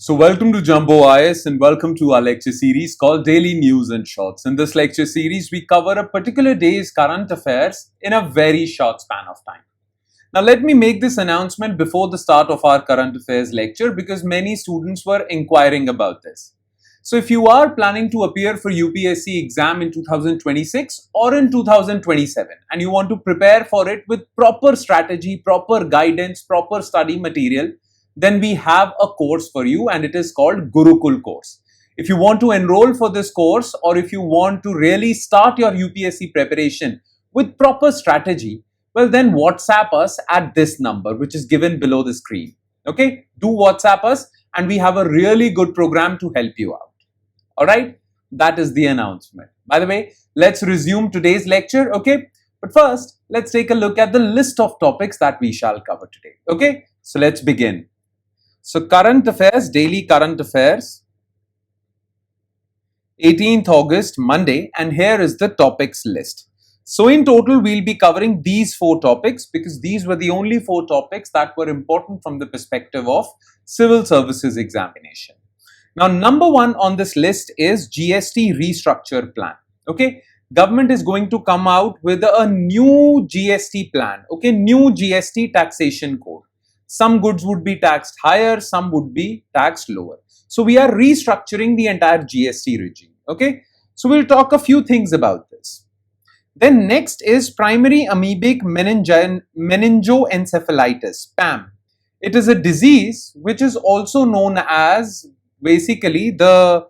So welcome to Jumbo IS and welcome to our lecture series called Daily News and Shorts. In this lecture series, we cover a particular day's current affairs in a very short span of time. Now let me make this announcement before the start of our current affairs lecture because many students were inquiring about this. So if you are planning to appear for UPSC exam in 2026 or in 2027 and you want to prepare for it with proper strategy, proper guidance, proper study material, then we have a course for you and it is called Gurukul course. If you want to enroll for this course or if you want to really start your UPSC preparation with proper strategy, well then WhatsApp us at this number which is given below the screen. Okay, do WhatsApp us and we have a really good program to help you out. Alright, that is the announcement. By the way, let's resume today's lecture, okay? But first, let's take a look at the list of topics that we shall cover today. Okay, so let's begin. So current affairs, daily current affairs, 18th August, Monday, and here is the topics list. So in total, we'll be covering these 4 topics because these were the only 4 topics that were important from the perspective of Civil Services Examination. Now, number 1 on this list is GST Restructure Plan. Okay, government is going to come out with a new GST plan. Okay, new GST taxation code. Some goods would be taxed higher, some would be taxed lower. So we are restructuring the entire GST regime. Okay, so we'll talk a few things about this. Then next is primary amoebic meningoencephalitis, PAM. It is a disease which is also known as basically the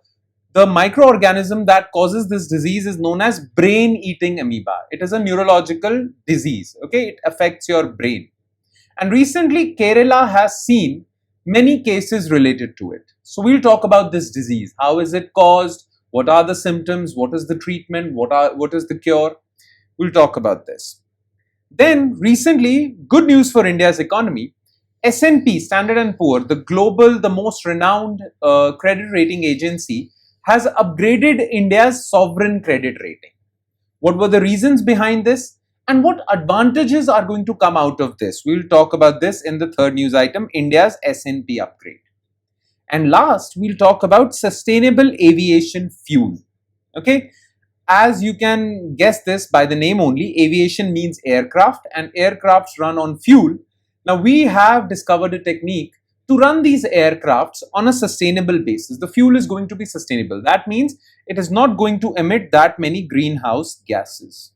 microorganism that causes this disease is known as brain-eating amoeba. It is a neurological disease. Okay, it affects your brain. And recently, Kerala has seen many cases related to it. So we'll talk about this disease. How is it caused? What are the symptoms? What is the treatment? What is the cure? We'll talk about this. Then recently, good news for India's economy. S&P, Standard & Poor, the most renowned credit rating agency, has upgraded India's sovereign credit rating. What were the reasons behind this? And what advantages are going to come out of this? We'll talk about this in the third news item, India's S&P Upgrade. And last, we'll talk about sustainable aviation fuel. Okay, as you can guess this by the name only, aviation means aircraft and aircrafts run on fuel. Now, we have discovered a technique to run these aircrafts on a sustainable basis. The fuel is going to be sustainable. That means it is not going to emit that many greenhouse gases.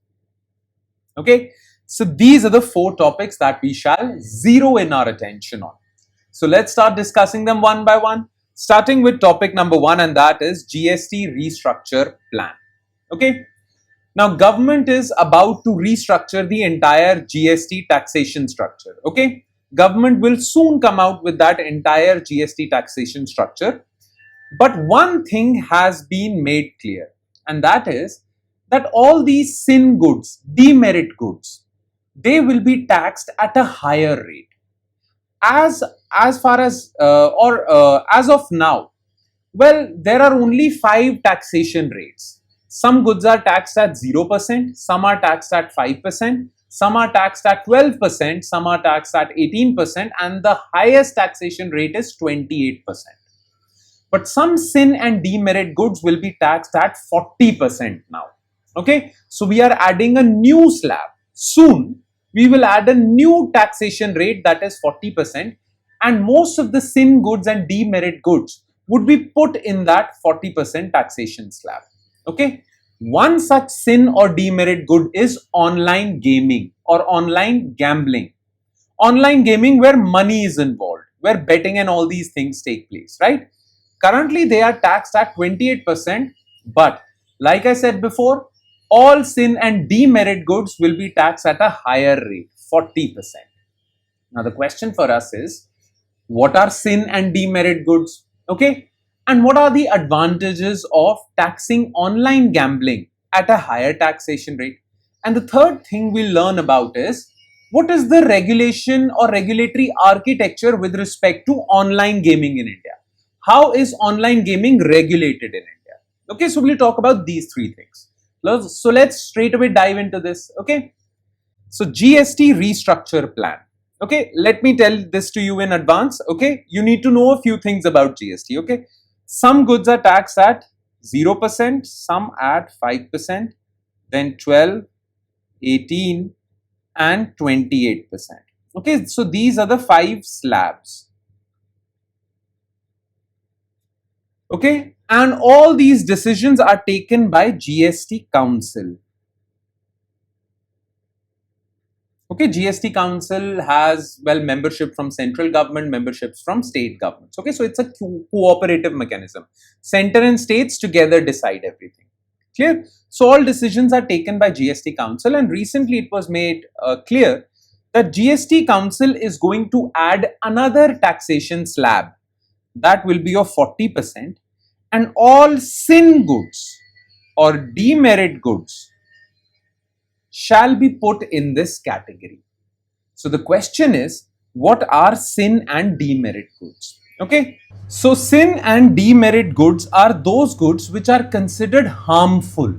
Okay, so these are the 4 topics that we shall zero in our attention on. So let's start discussing them one by one, starting with topic number 1, and that is GST Restructure Plan. Okay, now government is about to restructure the entire GST taxation structure. Okay, government will soon come out with that entire GST taxation structure. But one thing has been made clear, and that is that all these sin goods, demerit goods, they will be taxed at a higher rate. As of now, well, there are only 5 taxation rates. Some goods are taxed at 0%, some are taxed at 5%, some are taxed at 12%, some are taxed at 18%, and the highest taxation rate is 28%. But some sin and demerit goods will be taxed at 40% now. Okay, so we are adding a new slab. Soon, we will add a new taxation rate that is 40%, and most of the sin goods and demerit goods would be put in that 40% taxation slab. Okay, one such sin or demerit good is online gaming or online gambling. Online gaming where money is involved, where betting and all these things take place, right? Currently, they are taxed at 28%, but like I said before, all sin and demerit goods will be taxed at a higher rate, 40%. Now, the question for us is, what are sin and demerit goods? Okay, and what are the advantages of taxing online gambling at a higher taxation rate? And the third thing we'll learn about is, what is the regulation or regulatory architecture with respect to online gaming in India? How is online gaming regulated in India? Okay, so we'll talk about these 3 things. So let's straight away dive into this. Okay, so GST Restructure Plan. Okay, let me tell this to you in advance. Okay, you need to know a few things about GST. Okay, some goods are taxed at 0%, some at 5%, then 12, 18, and 28%. Okay, so these are the 5 slabs. Okay, and all these decisions are taken by GST Council. Okay, GST Council has, well, membership from central government, memberships from state governments. Okay, so it's a cooperative mechanism. Center and states together decide everything. Clear? So all decisions are taken by GST Council, and recently it was made clear that GST Council is going to add another taxation slab that will be of 40%, and all sin goods or demerit goods shall be put in this category. So the question is, what are sin and demerit goods? Okay, so sin and demerit goods are those goods which are considered harmful,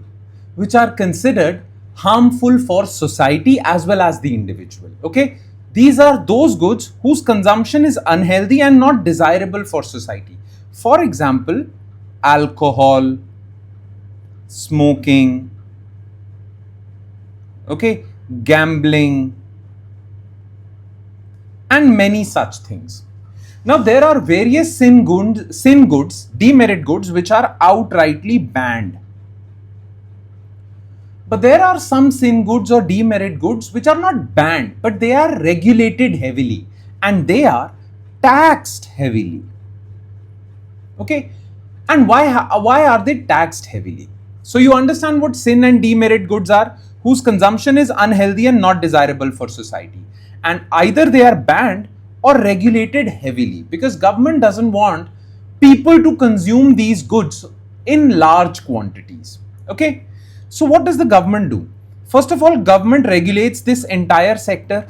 for society as well as the individual. Okay, these are those goods whose consumption is unhealthy and not desirable for society. For example, alcohol, smoking, okay, gambling, and many such things. Now there are various sin goods, demerit goods, which are outrightly banned. But there are some sin goods or demerit goods which are not banned, but they are regulated heavily and they are taxed heavily. Okay, and why are they taxed heavily? So you understand what sin and demerit goods are, whose consumption is unhealthy and not desirable for society, and either they are banned or regulated heavily, because government doesn't want people to consume these goods in large quantities. Okay, so what does the government do? First of all, government regulates this entire sector,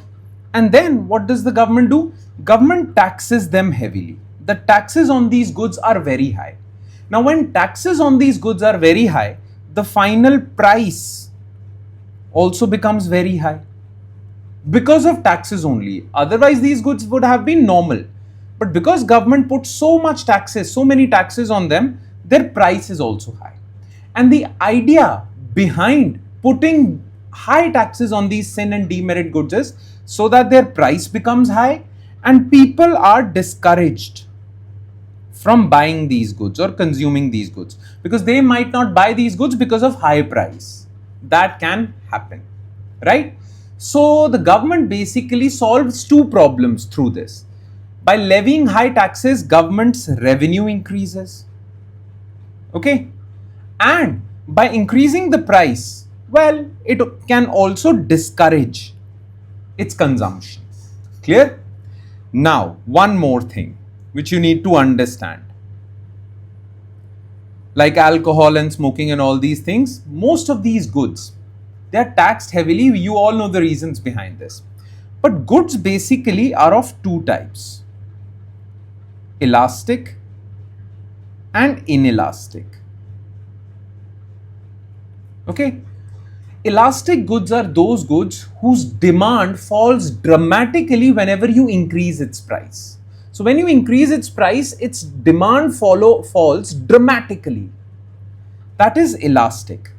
and then what does the government do? Government taxes them heavily. The taxes on these goods are very high. Now when taxes on these goods are very high, the final price also becomes very high because of taxes only. Otherwise these goods would have been normal, but because government put so many taxes on them, their price is also high. And the idea behind putting high taxes on these sin and demerit goods is so that their price becomes high and people are discouraged from buying these goods or consuming these goods, because they might not buy these goods because of high price. That can happen, right? So the government basically solves two problems through this. By levying high taxes, government's revenue increases. Okay, and by increasing the price, well, it can also discourage its consumption. Clear? Now, one more thing which you need to understand. Like alcohol and smoking and all these things, most of these goods, they are taxed heavily. You all know the reasons behind this. But goods basically are of two types: elastic and inelastic. Okay, elastic goods are those goods whose demand falls dramatically whenever you increase its price. So when you increase its price, its demand falls dramatically. That is elastic.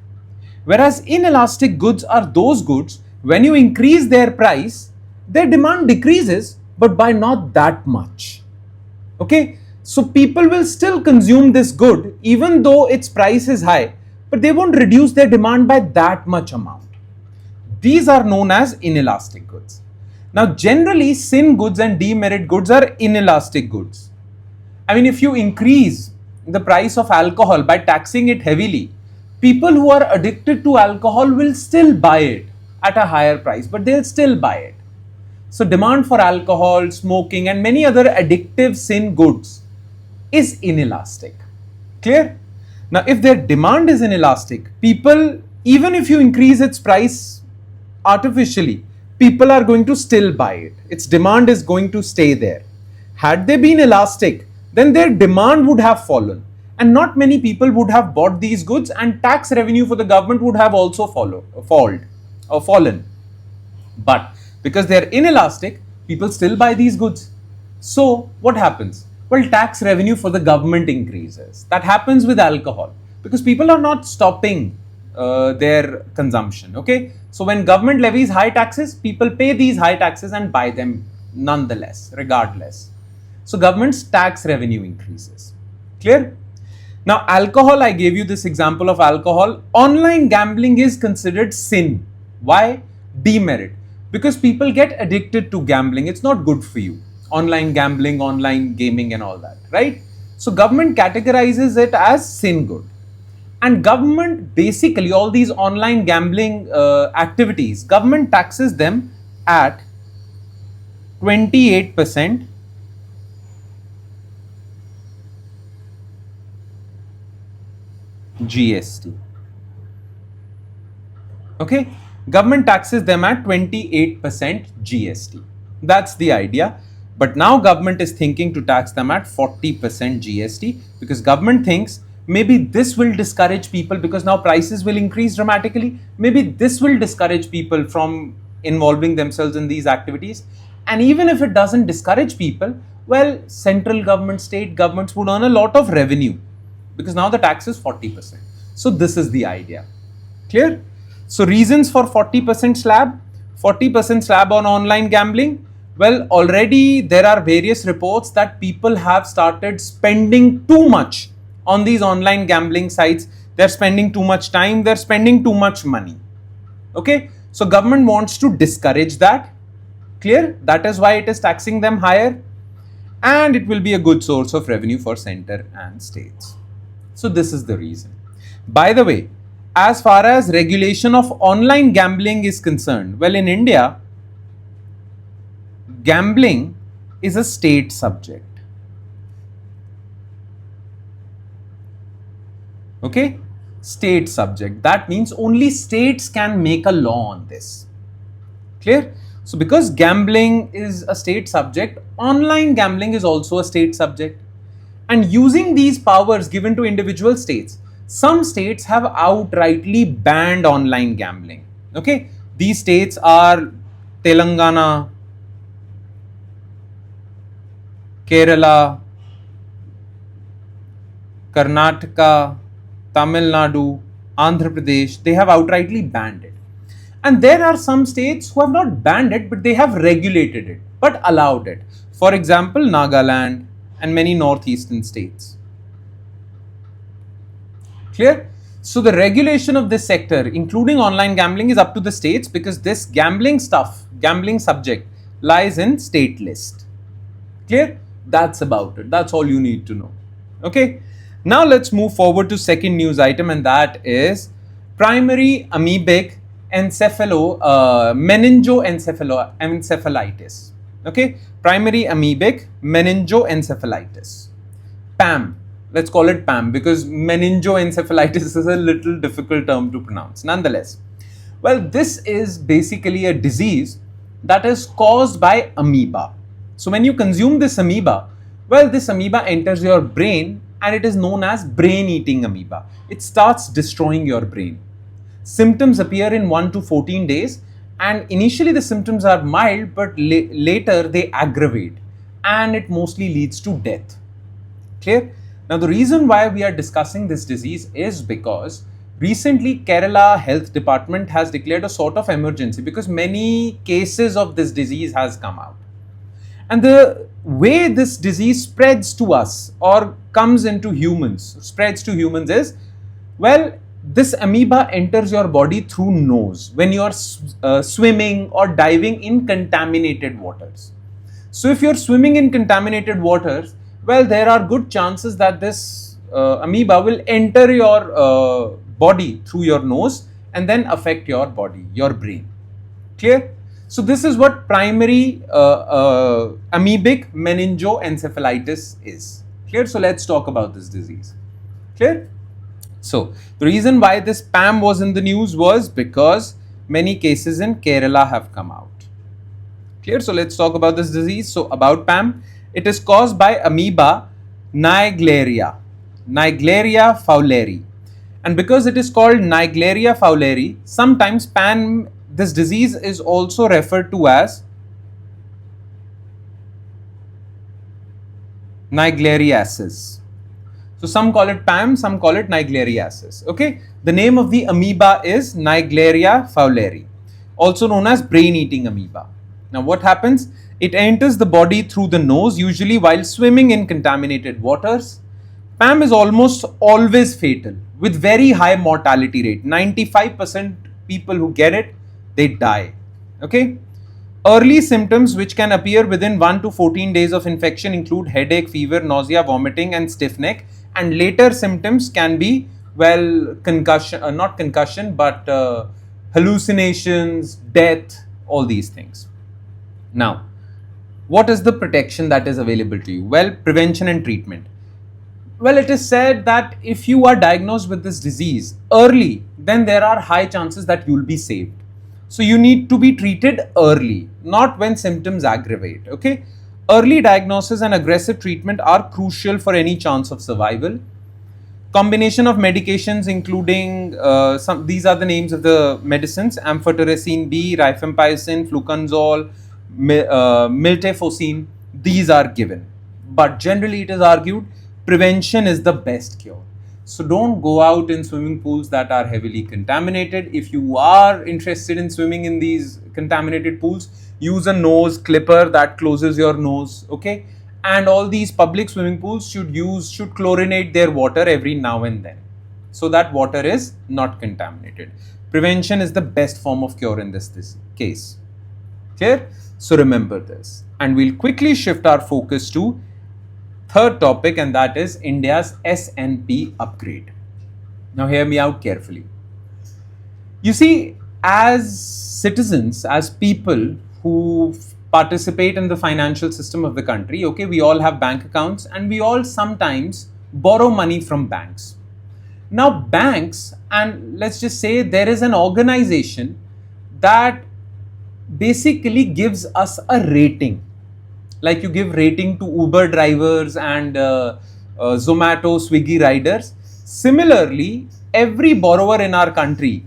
Whereas inelastic goods are those goods, when you increase their price, their demand decreases, but by not that much. Okay, so people will still consume this good even though its price is high, but they won't reduce their demand by that much amount. These are known as inelastic goods. Now generally sin goods and demerit goods are inelastic goods. I mean, if you increase the price of alcohol by taxing it heavily, people who are addicted to alcohol will still buy it at a higher price, but they'll still buy it. So demand for alcohol, smoking, and many other addictive sin goods is inelastic. Clear? Now if their demand is inelastic, people, even if you increase its price artificially, people are going to still buy it. Its demand is going to stay there. Had they been elastic, then their demand would have fallen and not many people would have bought these goods, and tax revenue for the government would have also fallen. But because they are inelastic, People still buy these goods. So what happens? Well, tax revenue for the government increases. That happens with alcohol because people are not stopping their consumption. Okay, so when government levies high taxes, people pay these high taxes and buy them nonetheless, regardless. So government's tax revenue increases. Clear? Now, alcohol, I gave you this example of alcohol. Online gambling is considered sin. Why? Demerit. Because people get addicted to gambling. It's not good for you. Online gambling, online gaming and all that, right? So government categorizes it as sin good. And government, basically all these online gambling activities, government taxes them at 28% GST. Okay, government taxes them at 28% GST. That's the idea. But now government is thinking to tax them at 40% GST because government thinks maybe this will discourage people because now prices will increase dramatically. Maybe this will discourage people from involving themselves in these activities. And even if it doesn't discourage people, well, central government, state governments would earn a lot of revenue because now the tax is 40%. So this is the idea. Clear? So reasons for 40% slab, 40% slab on online gambling. Well, already there are various reports that people have started spending too much on these online gambling sites. They're spending too much time, they're spending too much money. Okay, so government wants to discourage that. Clear? That is why it is taxing them higher, and it will be a good source of revenue for center and states. So this is the reason. By the way, as far as regulation of online gambling is concerned, well, in India, gambling is a state subject. Okay, state subject. That means only states can make a law on this. Clear? So because gambling is a state subject, online gambling is also a state subject. And using these powers given to individual states, some states have outrightly banned online gambling. Okay, these states are Telangana, Kerala, Karnataka, Tamil Nadu, Andhra Pradesh. They have outrightly banned it. And there are some states who have not banned it, but they have regulated it, but allowed it. For example, Nagaland and many northeastern states. Clear? So the regulation of this sector, including online gambling, is up to the states because this gambling stuff, gambling subject, lies in state list. Clear? That's about it. That's all you need to know. Okay. Now let's move forward to second news item, and that is primary amoebic meningoencephalitis. Okay, primary amoebic meningoencephalitis. PAM. Let's call it PAM because meningoencephalitis is a little difficult term to pronounce. Nonetheless, well, this is basically a disease that is caused by amoeba. So when you consume this amoeba, well, this amoeba enters your brain and it is known as brain-eating amoeba. It starts destroying your brain. Symptoms appear in 1 to 14 days, and initially the symptoms are mild, but later they aggravate and it mostly leads to death. Clear? Now the reason why we are discussing this disease is because recently Kerala Health Department has declared a sort of emergency because many cases of this disease has come out. And the way this disease spreads to us or comes into humans, spreads to humans is, well, this amoeba enters your body through nose when you are swimming or diving in contaminated waters. So if you're swimming in contaminated waters, well, there are good chances that this amoeba will enter your body through your nose and then affect your body, your brain. Clear? So this is what primary amoebic meningoencephalitis is. Clear? So let's talk about this disease. Clear? So the reason why this PAM was in the news was because many cases in Kerala have come out. Clear? So let's talk about this disease. So about PAM, it is caused by amoeba Naegleria fowleri. And because it is called Naegleria fowleri, sometimes PAM, this disease is also referred to as Naegleria. So some call it PAM, some call it Naegleria. Okay, the name of the amoeba is Naegleria fowleri, also known as brain-eating amoeba. Now what happens? It enters the body through the nose, usually while swimming in contaminated waters. PAM is almost always fatal with very high mortality rate. 95% people who get it, they die. Okay. Early symptoms which can appear within 1 to 14 days of infection include headache, fever, nausea, vomiting and stiff neck, and later symptoms can be, well, concussion, not concussion, but hallucinations, death, all these things. Now, what is the protection that is available to you? Well, prevention and treatment. Well, it is said that if you are diagnosed with this disease early, then there are high chances that you will be saved. So you need to be treated early, not when symptoms aggravate. Okay, early diagnosis and aggressive treatment are crucial for any chance of survival. Combination of medications including these are the names of the medicines: amphotericin B, rifampicin, fluconazole, miltefosine. These are given, but generally it is argued prevention is the best cure. So don't go out in swimming pools that are heavily contaminated. If you are interested in swimming in these contaminated pools, use a nose clipper that closes your nose. Okay, and all these public swimming pools should chlorinate their water every now and then, so that water is not contaminated. Prevention is the best form of cure in this case. Clear? So remember this, and we'll quickly shift our focus to third topic, and that is India's S&P upgrade. Now hear me out carefully. You see, as citizens, as people who participate in the financial system of the country, okay, we all have bank accounts and we all sometimes borrow money from banks. Now banks, and let's just say there is an organization that basically gives us a rating. Like you give rating to Uber drivers and Zomato, Swiggy riders. Similarly, every borrower in our country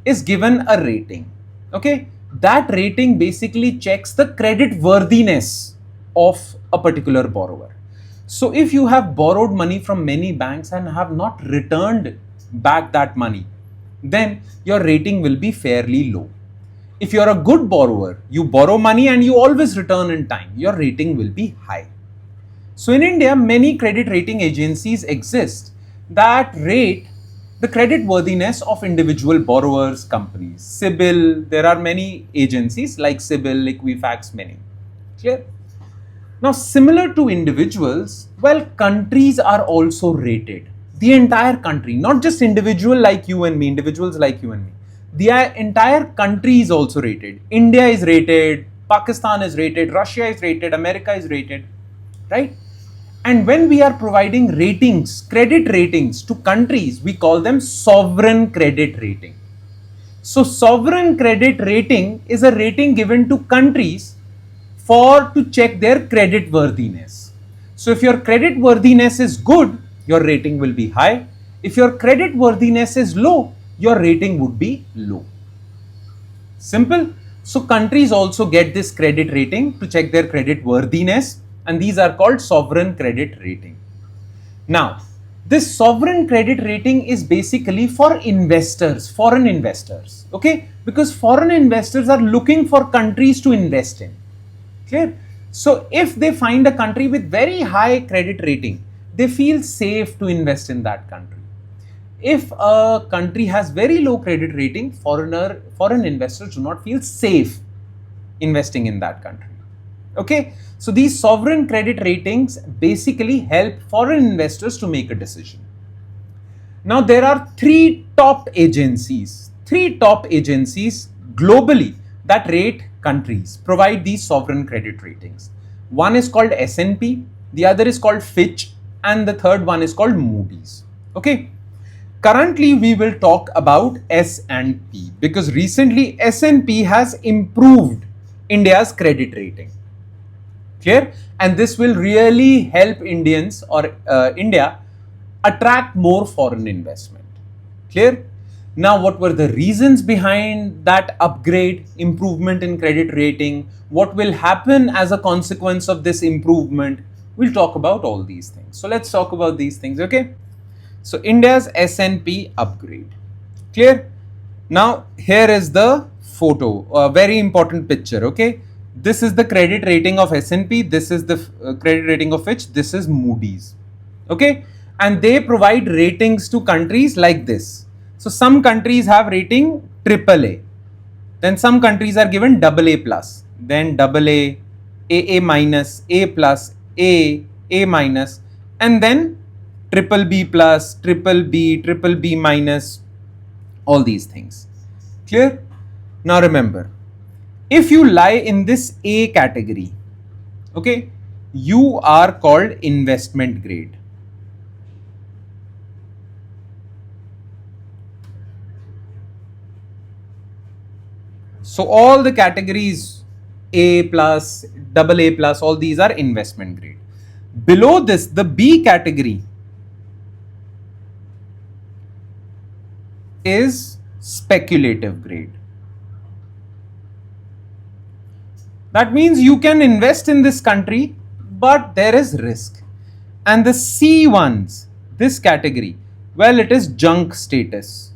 is given a rating. Okay, that rating basically checks the credit worthiness of a particular borrower. So if you have borrowed money from many banks and have not returned back that money, then your rating will be fairly low. If you're a good borrower, you borrow money and you always return in time, your rating will be high. So in India, many credit rating agencies exist that rate the credit worthiness of individual borrowers, companies. CIBIL, there are many agencies like CIBIL, Equifax, many. Clear? Now, similar to individuals, well, countries are also rated. The entire country, not just individuals like you and me. The entire country is also rated. India is rated, Pakistan is rated, Russia is rated, America is rated, right? And when we are providing ratings, credit ratings to countries, we call them sovereign credit rating. So sovereign credit rating is a rating given to countries to check their credit worthiness. So if your credit worthiness is good, your rating will be high. If your credit worthiness is low, your rating would be low. Simple. So countries also get this credit rating to check their credit worthiness, and these are called sovereign credit rating. Now, this sovereign credit rating is basically for investors, foreign investors, okay? Because foreign investors are looking for countries to invest in. Clear? So if they find a country with very high credit rating, they feel safe to invest in that country. If a country has very low credit rating, foreign investors do not feel safe investing in that country. Okay, so these sovereign credit ratings basically help foreign investors to make a decision. Now there are three top agencies globally that rate countries, provide these sovereign credit ratings. One is called S&P, the other is called Fitch, and the third one is called Moody's. Okay. Currently, we will talk about S&P because recently S&P has improved India's credit rating. Clear? And this will really help Indians or India attract more foreign investment. Clear? Now, what were the reasons behind that upgrade, improvement in credit rating? What will happen as a consequence of this improvement? We'll talk about all these things. So let's talk about these things, okay? So India's S&P upgrade. Clear? Now here is the photo, a very important picture, okay? This is the credit rating of S&P. This is the credit rating of which? This is Moody's, okay? And they provide ratings to countries like this. So some countries have rating AAA. Then some countries are given AA plus, then AA, AA minus, A plus, A minus, and then triple B plus, triple B minus, all these things. Clear? Now remember, if you lie in this A category, okay, you are called investment grade. So all the categories A plus, AA plus, all these are investment grade. Below this, the B category is speculative grade. That means you can invest in this country, but there is risk. And the C ones, this category, well, it is junk status.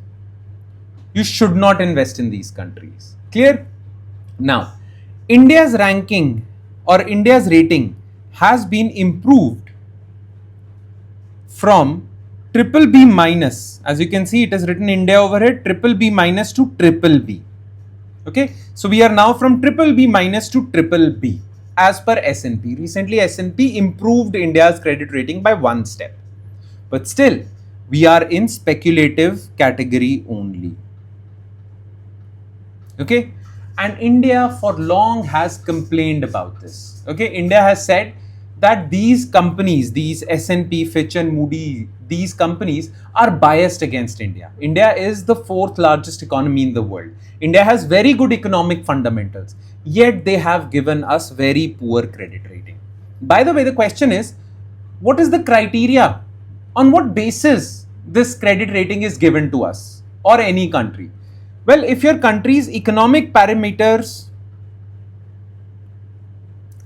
You should not invest in these countries. Clear? Now, India's ranking or India's rating has been improved from triple B minus. As you can see, it is written India over here, triple B minus to triple B. Okay, so we are now from triple B minus to triple B as per S&P. Recently, S&P improved India's credit rating by one step. But still, we are in speculative category only. Okay, and India for long has complained about this. Okay, India has said that these companies, these S&P, Fitch and Moody, these companies are biased against India. India is the fourth largest economy in the world. India has very good economic fundamentals, yet they have given us very poor credit rating. By the way, the question is, what is the criteria? On what basis this credit rating is given to us or any country? Well, if your country's economic parameters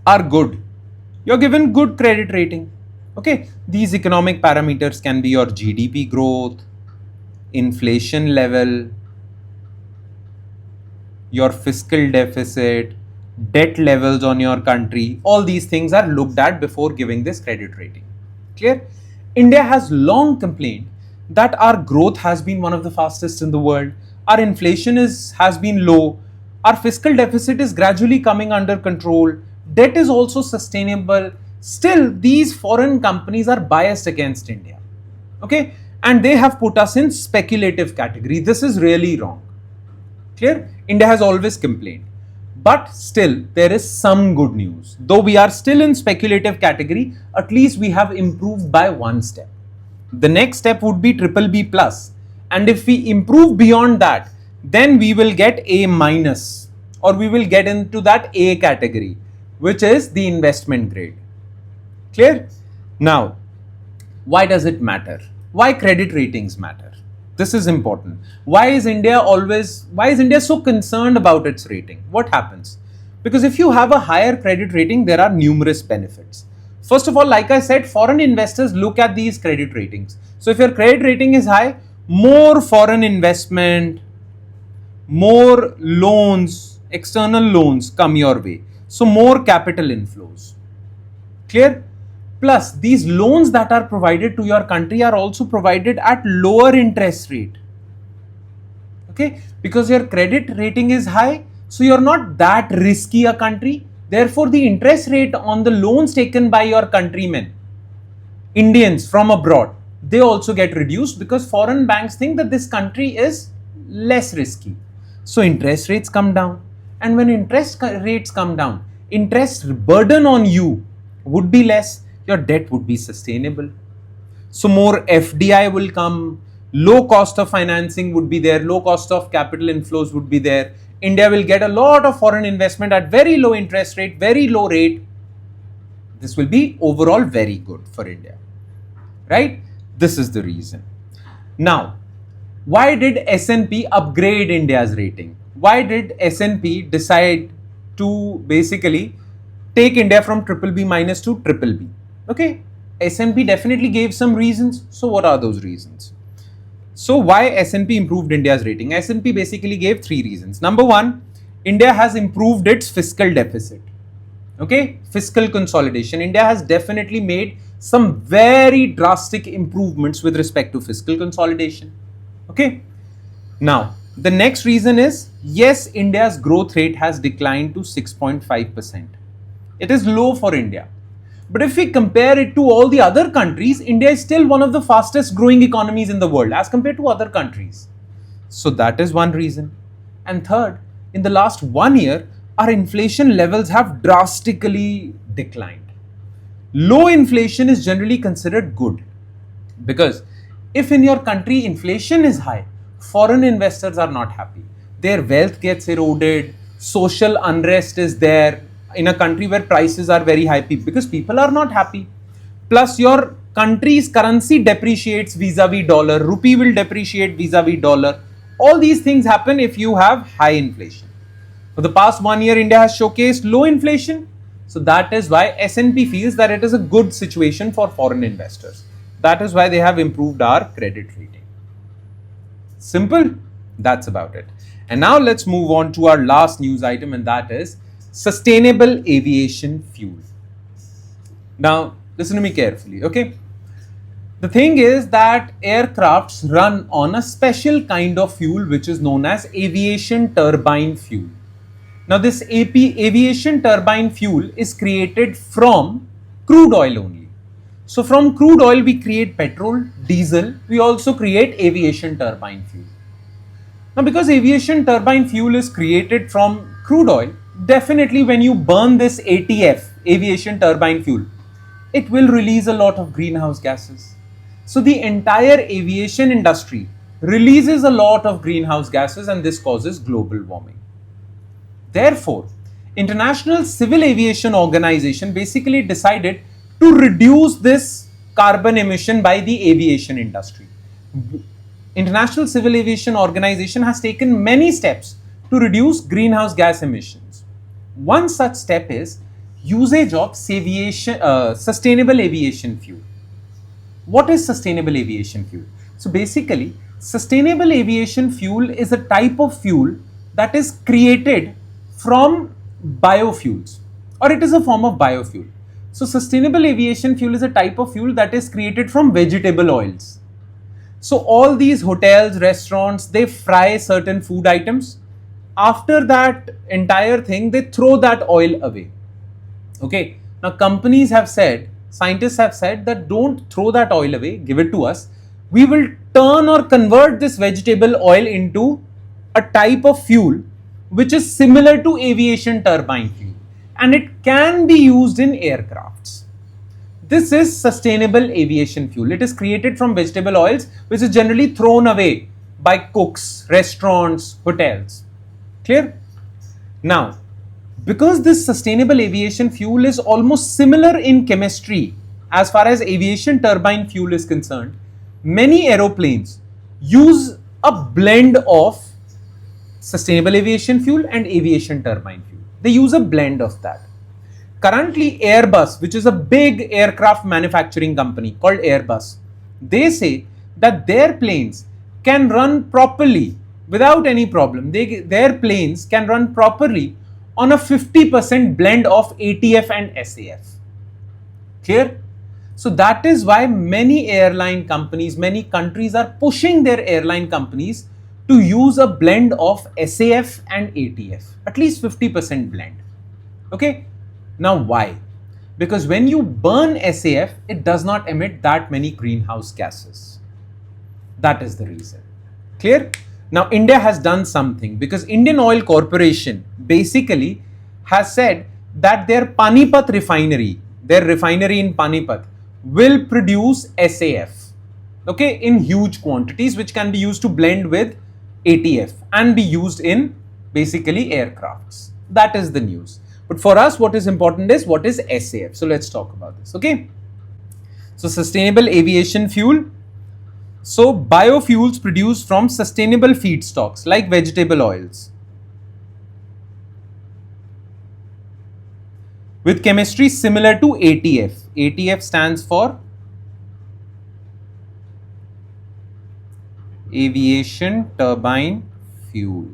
are good, you're given good credit rating. Okay, these economic parameters can be your GDP growth, inflation level, your fiscal deficit, debt levels on your country. All these things are looked at before giving this credit rating. Clear? India has long complained that our growth has been one of the fastest in the world. Our inflation has been low. Our fiscal deficit is gradually coming under control. Debt is also sustainable. Still, these foreign companies are biased against India. Okay, and they have put us in speculative category. This is really wrong. Clear? India has always complained. But still, there is some good news. Though we are still in speculative category, at least we have improved by one step. The next step would be triple B plus. And if we improve beyond that, then we will get A minus, or we will get into that A category, which is the investment grade. Clear? Now, why does it matter? Why credit ratings matter? This is important. Why is India so concerned about its rating? What happens? Because if you have a higher credit rating, there are numerous benefits. First of all, like I said, foreign investors look at these credit ratings. So if your credit rating is high, more foreign investment, more loans, external loans come your way. So more capital inflows. Clear? Plus, these loans that are provided to your country are also provided at lower interest rate. Okay? Because your credit rating is high, so you're not that risky a country. Therefore, the interest rate on the loans taken by your countrymen, Indians from abroad, they also get reduced because foreign banks think that this country is less risky. So interest rates come down. And when interest rates come down, interest burden on you would be less. Your debt would be sustainable. So more FDI will come, low cost of financing would be there, low cost of capital inflows would be there. India will get a lot of foreign investment at very low interest rate, very low rate. This will be overall very good for India, right? This is the reason. Now, why did S&P upgrade India's rating? Why did S&P decide to basically take India from triple B minus to triple B? Okay, S&P definitely gave some reasons. So what are those reasons? So why S&P improved India's rating? S&P basically gave three reasons. Number one, India has improved its fiscal deficit. Okay, fiscal consolidation. India has definitely made some very drastic improvements with respect to fiscal consolidation. Okay, now the next reason is, yes, India's growth rate has declined to 6.5%. It is low for India. But if we compare it to all the other countries, India is still one of the fastest growing economies in the world as compared to other countries. So that is one reason. And third, in the last 1 year, our inflation levels have drastically declined. Low inflation is generally considered good, because if in your country inflation is high, foreign investors are not happy. Their wealth gets eroded, social unrest is there in a country where prices are very high because people are not happy. Plus, your country's currency depreciates vis-a-vis dollar, rupee will depreciate vis-a-vis dollar. All these things happen if you have high inflation. For the past 1 year, India has showcased low inflation. So that is why S&P feels that it is a good situation for foreign investors. That is why they have improved our credit rating. Simple. That's about it. And now let's move on to our last news item, and that is sustainable aviation fuel. Now, listen to me carefully, okay? The thing is that aircrafts run on a special kind of fuel which is known as aviation turbine fuel. Now, this aviation turbine fuel is created from crude oil only. So, from crude oil, we create petrol, diesel, we also create aviation turbine fuel. Now, because aviation turbine fuel is created from crude oil, definitely when you burn this ATF, aviation turbine fuel, it will release a lot of greenhouse gases. So, the entire aviation industry releases a lot of greenhouse gases, and this causes global warming. Therefore, International Civil Aviation Organization basically decided to reduce this carbon emission by the aviation industry. International Civil Aviation Organization has taken many steps to reduce greenhouse gas emissions. One such step is usage of sustainable aviation fuel. What is sustainable aviation fuel? So basically, sustainable aviation fuel is a type of fuel that is created from biofuels, or it is a form of biofuel. So sustainable aviation fuel is a type of fuel that is created from vegetable oils. So all these hotels, restaurants, they fry certain food items. After that entire thing, they throw that oil away. Okay. Now companies have said, scientists have said that don't throw that oil away, give it to us. We will turn or convert this vegetable oil into a type of fuel which is similar to aviation turbine fuel, and it can be used in aircrafts. This is sustainable aviation fuel. It is created from vegetable oils which is generally thrown away by cooks, restaurants, hotels. Clear? Now, because this sustainable aviation fuel is almost similar in chemistry as far as aviation turbine fuel is concerned, many aeroplanes use a blend of sustainable aviation fuel and aviation turbine fuel. They use a blend of that. Currently, Airbus, which is a big aircraft manufacturing company called Airbus, they say that their planes can run properly without any problem. Their planes can run properly on a 50% blend of ATF and SAF. Clear? So that is why many airline companies, many countries are pushing their airline companies to use a blend of SAF and ATF, at least 50% blend. Okay. Now why? Because when you burn SAF, it does not emit that many greenhouse gases. That is the reason. Clear? Now India has done something, because Indian Oil Corporation basically has said that their Panipat refinery, their refinery in Panipat, will produce SAF, okay, in huge quantities, which can be used to blend with ATF and be used in basically aircrafts. That is the news. But for us, what is important is what is SAF. So let's talk about this. Okay. So sustainable aviation fuel. So biofuels produced from sustainable feedstocks like vegetable oils. with chemistry similar to ATF. ATF stands for Aviation Turbine Fuel.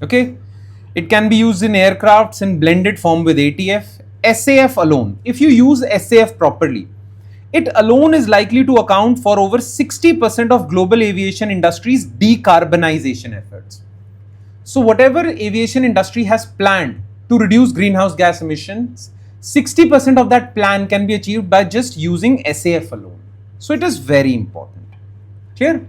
Okay, it can be used in aircrafts in blended form with ATF. SAF alone, if you use SAF properly, it alone is likely to account for over 60% of global aviation industry's decarbonization efforts. So whatever aviation industry has planned to reduce greenhouse gas emissions, 60% of that plan can be achieved by just using SAF alone. So it is very important. Clear?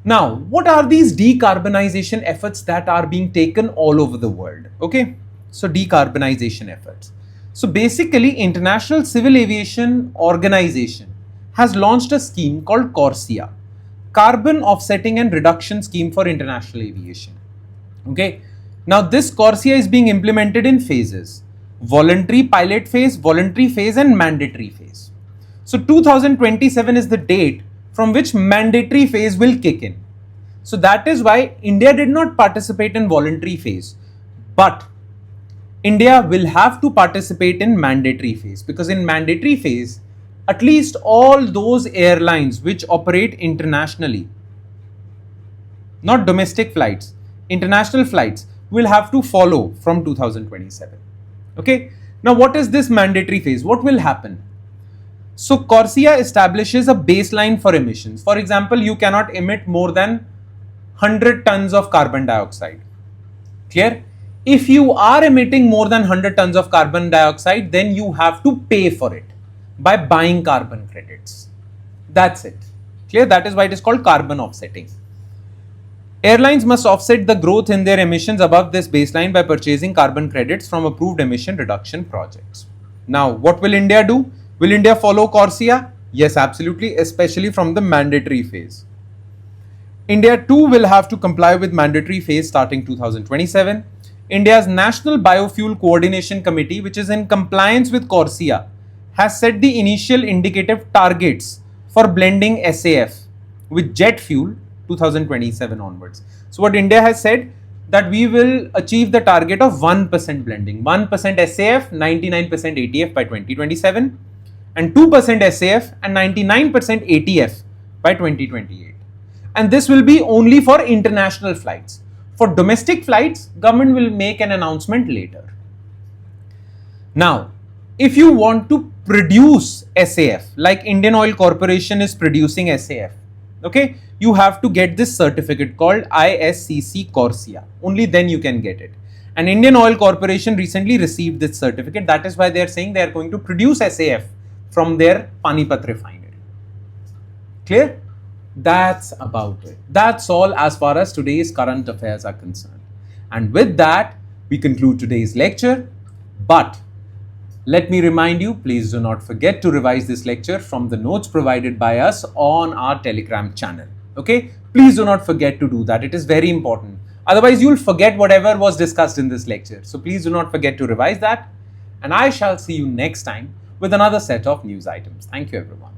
Now, what are these decarbonization efforts that are being taken all over the world? Okay, so decarbonization efforts. So basically, International Civil Aviation Organization has launched a scheme called CORSIA, Carbon Offsetting and Reduction Scheme for International Aviation. Okay, now this CORSIA is being implemented in phases: voluntary pilot phase, voluntary phase, and mandatory phase. So 2027 is the date from which mandatory phase will kick in. So that is why India did not participate in voluntary phase, but India will have to participate in mandatory phase, because in mandatory phase, at least all those airlines which operate internationally, not domestic flights, international flights, will have to follow from 2027. Okay. Now what is this mandatory phase? What will happen? So CORSIA establishes a baseline for emissions. For example, you cannot emit more than 100 tons of carbon dioxide. Clear? If you are emitting more than 100 tons of carbon dioxide, then you have to pay for it by buying carbon credits. That's it. Clear? That is why it is called carbon offsetting. Airlines must offset the growth in their emissions above this baseline by purchasing carbon credits from approved emission reduction projects. Now, what will India do? Will India follow CORSIA? Yes, absolutely, especially from the mandatory phase. India too will have to comply with mandatory phase starting 2027. India's National Biofuel Coordination Committee, which is in compliance with CORSIA, has set the initial indicative targets for blending SAF with jet fuel 2027 onwards. So what India has said, that we will achieve the target of 1% blending, 1% SAF, 99% ATF by 2027, and 2% SAF and 99% ATF by 2028. And this will be only for international flights. For domestic flights, government will make an announcement later. Now, if you want to produce SAF, like Indian Oil Corporation is producing SAF, okay, you have to get this certificate called ISCC CORSIA. Only then you can get it. And Indian Oil Corporation recently received this certificate. That is why they are saying they are going to produce SAF from their Panipat refinery. Clear? That's about it. That's all as far as today's current affairs are concerned. And with that, we conclude today's lecture. But let me remind you, please do not forget to revise this lecture from the notes provided by us on our Telegram channel. Okay? Please do not forget to do that. It is very important. Otherwise, you'll forget whatever was discussed in this lecture. So please do not forget to revise that. And I shall see you next time with another set of news items. Thank you, everyone.